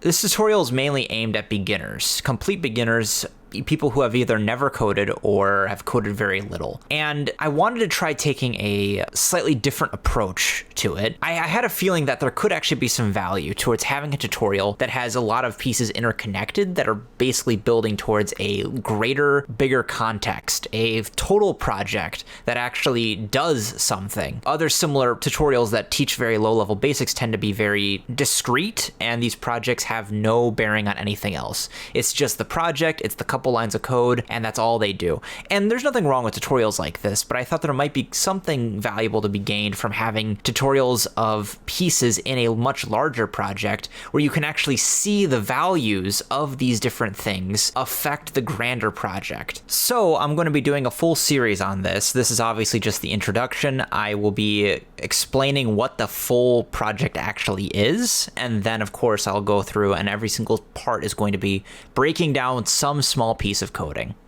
This tutorial is mainly aimed at beginners, complete beginners, people who have either never coded or have coded very little. And I wanted to try taking a slightly different approach to it. I had a feeling that there could actually be some value towards having a tutorial that has a lot of pieces interconnected that are basically building towards a greater, bigger context, a total project that actually does something. Other similar tutorials that teach very low-level basics tend to be very discrete, and these projects have no bearing on anything else. It's just the project, it's the couple lines of code, and that's all they do. And there's nothing wrong with tutorials like this, but I thought there might be something valuable to be gained from having tutorials of pieces in a much larger project where you can actually see the values of these different things affect the grander project. So I'm going to be doing a full series on this. This is obviously just the introduction. I will be explaining what the full project actually is, and then of course I'll go through and every single part is going to be breaking down some small piece of coding.